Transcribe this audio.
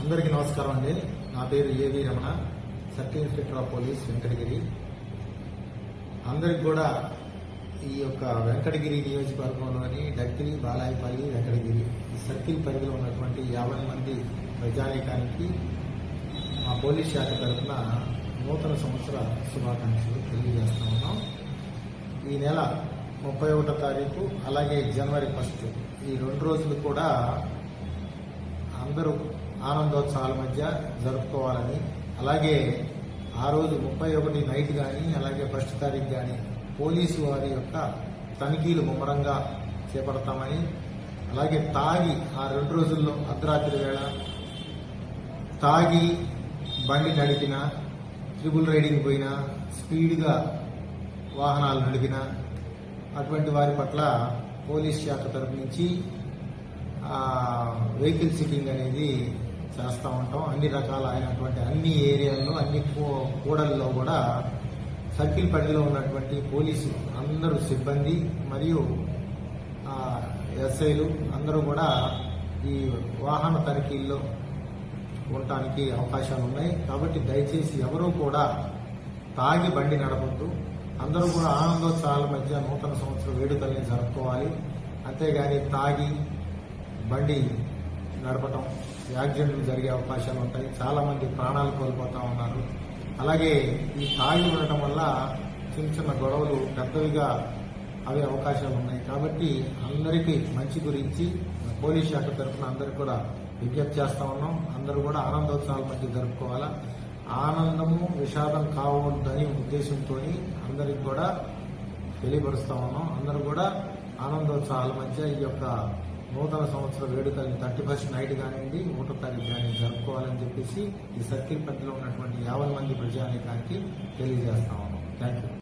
అందరికీ నమస్కారం అండి. నా పేరు ఏవి Ramana, circle inspector of police Venkatagiri. అందరికి కూడా ఈ యొక్క వెంకటగిరి నియోజకవర్గంలోని డక్కిలి, బాలాయపల్లి, వెంకటగిరి ఈ సర్కిల్ పరిధిలో ఉన్నటువంటి 50 మంది ప్రజానీకానికి మా పోలీస్ శాఖ తరఫున నూతన సంవత్సర శుభాకాంక్షలు తెలియజేస్తా ఉన్నాం. ఈ నెల 31వ తారీఖు అలాగే జనవరి 1 ఈ 2 రోజులు కూడా అందరూ ఆనందోత్సవాల మధ్య జరుపుకోవాలని, అలాగే ఆ రోజు 31 నైట్ కానీ అలాగే 1 తారీఖు కానీ పోలీసు వారి యొక్క తనిఖీలు ముమ్మరంగా చేపడతామని, అలాగే తాగి ఆ 2 రోజుల్లో అర్ధరాత్రి వేళ తాగి బండి నడిపిన, ట్రిపుల్ రైడింగ్ పోయినా, స్పీడ్గా వాహనాలు నడిపిన అటువంటి వారి పట్ల పోలీస్ శాఖ తరపు నుంచి వెహికల్ సిట్టింగ్ అనేది చేస్తూ ఉంటాం. అన్ని రకాలైనటువంటి అన్ని ఏరియాల్లో అన్ని కూడల్లో కూడా సర్కిల్ పరిధిలో ఉన్నటువంటి పోలీసు అందరూ సిబ్బంది మరియు ఎస్ఐలు అందరూ కూడా ఈ వాహన తనిఖీల్లో ఉండటానికి అవకాశాలు ఉన్నాయి. కాబట్టి దయచేసి ఎవరూ కూడా తాగి బండి నడపద్దు. అందరూ కూడా ఆనందోత్సవాల మధ్య నూతన సంవత్సర వేడుకల్ని జరుపుకోవాలి. అంతేగాని తాగి బండి నడపటం యాక్సిడెంట్లు జరిగే అవకాశాలు ఉంటాయి. చాలా మంది ప్రాణాలు కోల్పోతా ఉన్నారు. అలాగే ఈ తాగి ఉండటం వల్ల చిన్న చిన్న గొడవలు పెద్దవిగా అవే అవకాశాలు ఉన్నాయి. కాబట్టి అందరికీ మంచి గురించి పోలీస్ శాఖ తరఫున అందరికీ కూడా విజ్ఞప్తి చేస్తా ఉన్నాం. అందరూ కూడా ఆనందోత్సవాల మధ్య జరుపుకోవాలా. ఆనందము విషాదం కావద్దని ఉద్దేశంతో అందరికి కూడా తెలియపరుస్తా ఉన్నాం. అందరూ కూడా ఆనందోత్సవాల మధ్య ఈ యొక్క నూతన సంవత్సర వేడుకల్ని 31st నైట్ కానివ్వండి, 1వ తారీఖు కానీ జరుపుకోవాలని చెప్పేసి ఈ సర్కిల్ పరిధిలో ఉన్నటువంటి 50 మంది ప్రజానీకానికి తెలియజేస్తా ఉన్నాం. Thank you.